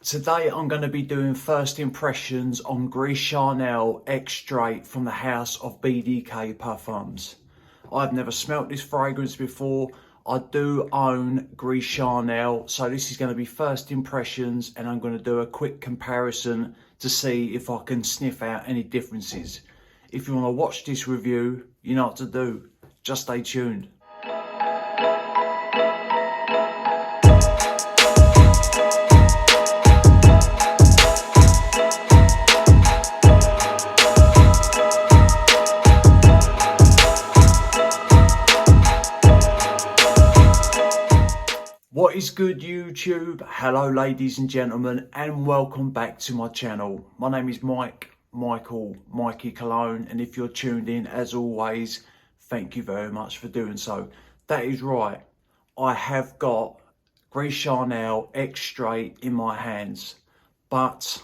Today I'm going to be doing first impressions on Gris Charnel extrait from the house of BDK Parfums. I've never smelt this fragrance before. I do own Gris Charnel, so this is going to be first impressions and I'm going to do a quick comparison to see if I can sniff out any differences. If you want to watch this review, you know what to do. Just stay tuned. What is good, YouTube? Hello ladies and gentlemen, and welcome back to my channel. My name is Mikey Cologne, and if you're tuned in, as always, thank you very much for doing so. That is right, I have got Gris Charnel extrait in my hands, but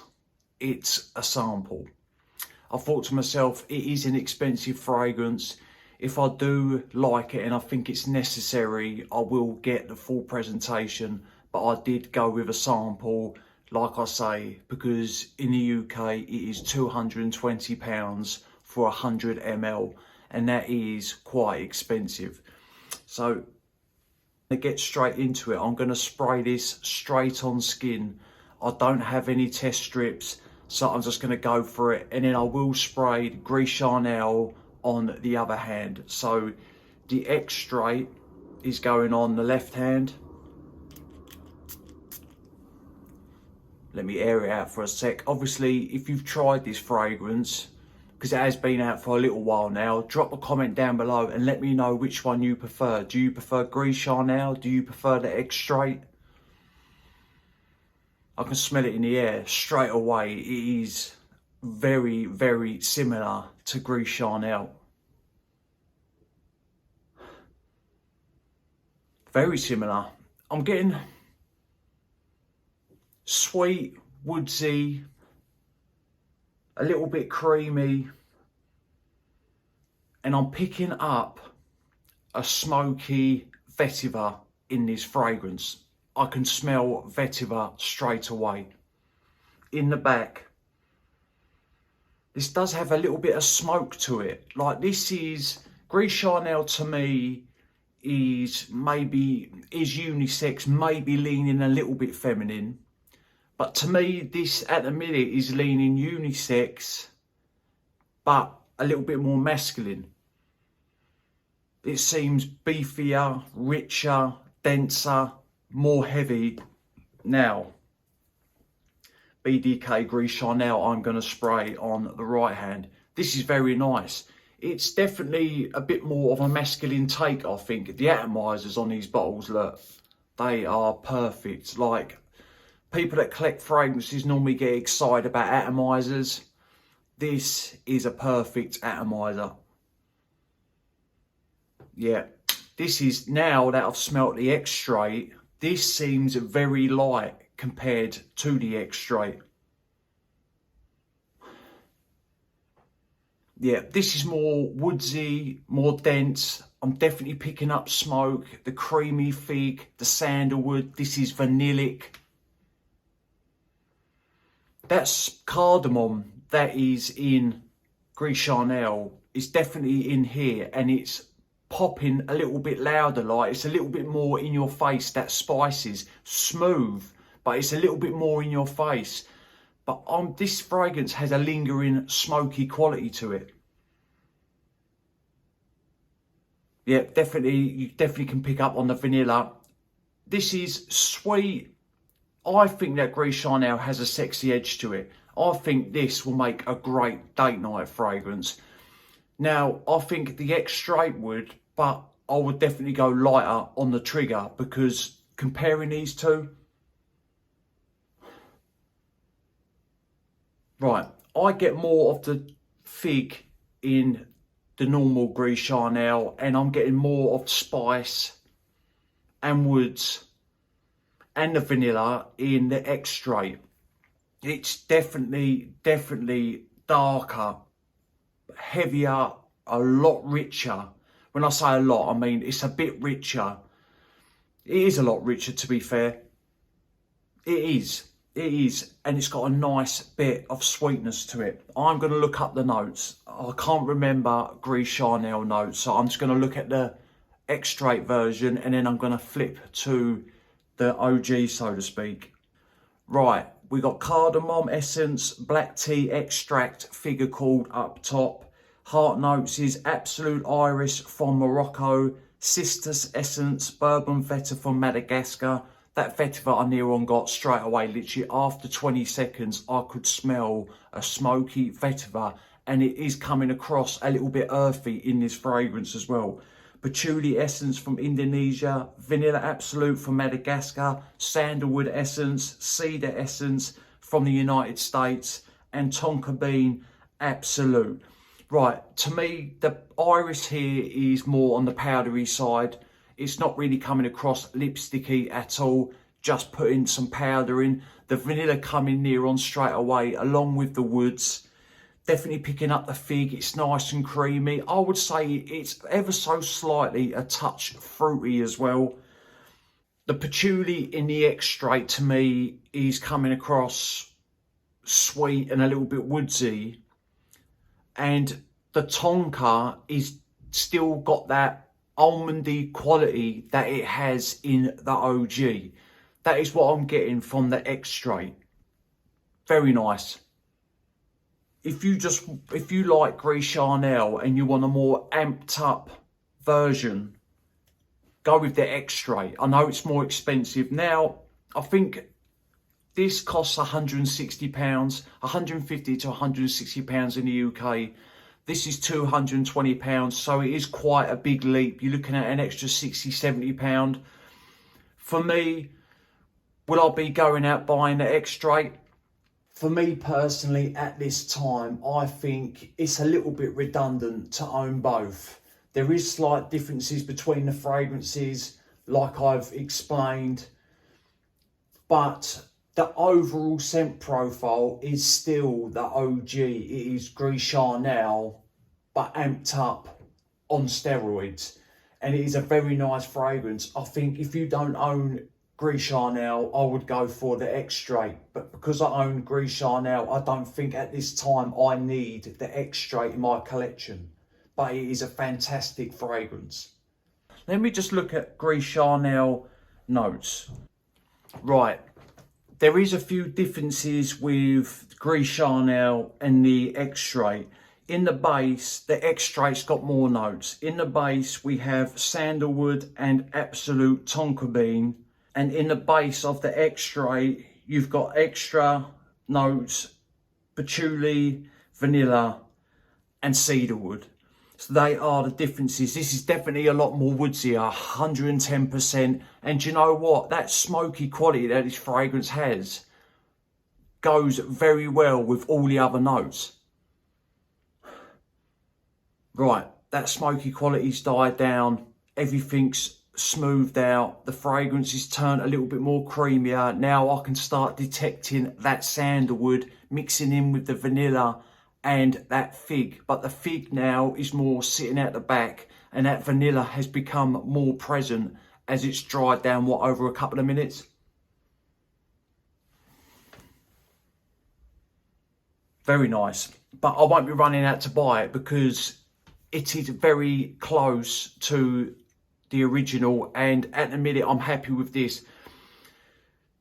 it's a sample. I thought to myself, it is an expensive fragrance. If I do like it and I think it's necessary, I will get the full presentation, but I did go with a sample, like I say, because in the UK it is £220 for 100 ml, and that is quite expensive. So to get straight into it, I'm going to spray this straight on skin. I don't have any test strips, so I'm just going to go for it, and then I will spray Gris Charnel on the other hand. So the extrait is going on the left hand. Let me air it out for a sec. Obviously, if you've tried this fragrance, because it has been out for a little while now, drop a comment down below and let me know which one you prefer. Do you prefer Gris Charnel? Do you prefer the extrait? I can smell it in the air straight away. It is very, very similar to Gris Charnel. Very similar. I'm getting sweet, woodsy, a little bit creamy, and I'm picking up a smoky vetiver in this fragrance. I can smell vetiver straight away. In the back, this does have a little bit of smoke to it. Like, this is, Gris Charnel to me is unisex, maybe leaning a little bit feminine. But to me, this at the minute is leaning unisex, but a little bit more masculine. It seems beefier, richer, denser, more heavy. Now, BDK Gris Charnel I'm going to spray on the right hand. This is very nice. It's definitely a bit more of a masculine take, I think. The atomizers on these bottles, look, they are perfect. Like, people that collect fragrances normally get excited about atomizers. This is a perfect atomizer. Yeah, this is, now that I've smelt the extrait, this seems very light compared to the extrait. Yeah, this is more woodsy, more dense. I'm definitely picking up smoke, the creamy fig, the sandalwood. This is vanillic. That's cardamom that is in Gris Charnel is definitely in here, and it's popping a little bit louder. Like, it's a little bit more in your face. That spices, smooth, but it's a little bit more in your face. But this fragrance has a lingering smoky quality to it. Yeah, definitely, you definitely can pick up on the vanilla. This is sweet. I think that Gris Charnel has a sexy edge to it. I think this will make a great date night fragrance. Now, I think the extrait would, but I would definitely go lighter on the trigger, because comparing these two, right, I get more of the fig in the normal Gris Charnel, and I'm getting more of spice and woods and the vanilla in the extrait. It's definitely darker, heavier, a lot richer. When I say a lot, I mean it's a bit richer. It is a lot richer, to be fair. It is. It is, and it's got a nice bit of sweetness to it. I'm going to look up the notes. I can't remember Gris Charnel notes, so I'm just going to look at the extrait version, and then I'm going to flip to the OG, so to speak. Right, we got cardamom essence, black tea extract, figure called up top. Heart notes is absolute iris from Morocco, cistus essence, bourbon vetiver from Madagascar. That vetiver I near on got straight away, literally after 20 seconds, I could smell a smoky vetiver, and it is coming across a little bit earthy in this fragrance as well. Patchouli essence from Indonesia, vanilla absolute from Madagascar, sandalwood essence, cedar essence from the United States, and tonka bean absolute. Right, to me, the iris here is more on the powdery side. It's not really coming across lipsticky at all, just putting some powder in. The vanilla coming near on straight away, along with the woods. Definitely picking up the fig, it's nice and creamy. I would say it's ever so slightly a touch fruity as well. The patchouli in the extrait to me is coming across sweet and a little bit woodsy. And the tonka is still got that almondy quality that it has in the OG. That is what I'm getting from the extrait. Very nice. If you like Gris Charnel and you want a more amped up version, go with the extrait. I know it's more expensive. Now, I think this costs £160, £150 to £160 in the UK. This is £220, so it is quite a big leap. You're looking at an extra £60, £70. For me, will I be going out buying the extrait? For me personally, at this time, I think it's a little bit redundant to own both. There is slight differences between the fragrances, like I've explained, but the overall scent profile is still the OG. It is Gris Charnel, but amped up on steroids. And it is a very nice fragrance. I think if you don't own Gris Charnel, I would go for the extrait. But because I own Gris Charnel, I don't think at this time I need the extrait in my collection. But it is a fantastic fragrance. Let me just look at Gris Charnel notes. Right. There is a few differences with Gris Charnel and the extrait. In the base, the extrait's got more notes. In the base, we have sandalwood and absolute tonka bean. And in the base of the extrait, you've got extra notes, patchouli, vanilla, and cedarwood. So they are the differences. This is definitely a lot more woodsier, 110%. And do you know what? That smoky quality that this fragrance has goes very well with all the other notes. Right, that smoky quality's died down. Everything's smoothed out. The fragrance is turned a little bit more creamier. Now I can start detecting that sandalwood mixing in with the vanilla and that fig, but the fig now is more sitting at the back, and that vanilla has become more present as it's dried down over a couple of minutes. Very nice, but I won't be running out to buy it because it is very close to the original, and at the minute I'm happy with this.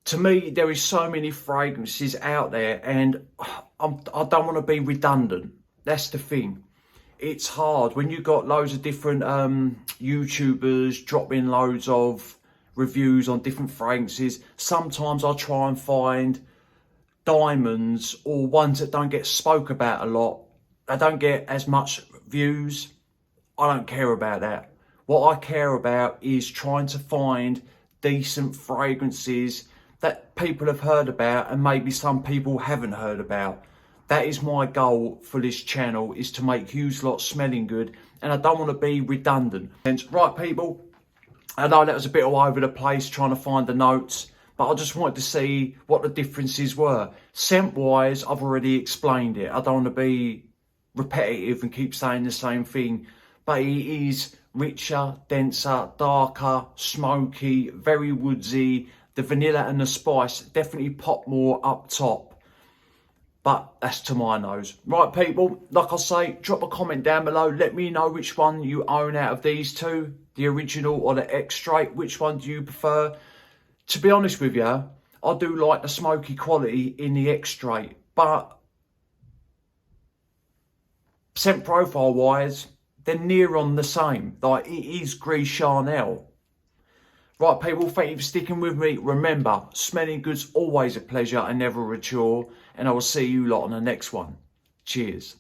To me, there is so many fragrances out there, and I don't want to be redundant. That's the thing. It's hard when you've got loads of different YouTubers dropping loads of reviews on different fragrances. Sometimes I try and find diamonds or ones that don't get spoke about a lot. They don't get as much views. I don't care about that. What I care about is trying to find decent fragrances that people have heard about and maybe some people haven't heard about. That is my goal for this channel, is to make huge lots smelling good, and I don't want to be redundant. Right, people, I know that was a bit all over the place trying to find the notes, but I just wanted to see what the differences were. Scent wise, I've already explained it. I don't want to be repetitive and keep saying the same thing, but it is richer, denser, darker, smoky, very woodsy, The vanilla and the spice definitely pop more up top. But that's to my nose. Right, people, like I say, drop a comment down below. Let me know which one you own out of these two, the original or the extrait. Which one do you prefer? To be honest with you, I do like the smoky quality in the extrait, but scent profile wise, they're near on the same. Like, it is Gris charnel. Right, people, thank you for sticking with me. Remember, smelling good's always a pleasure and never a chore. And I will see you lot on the next one. Cheers.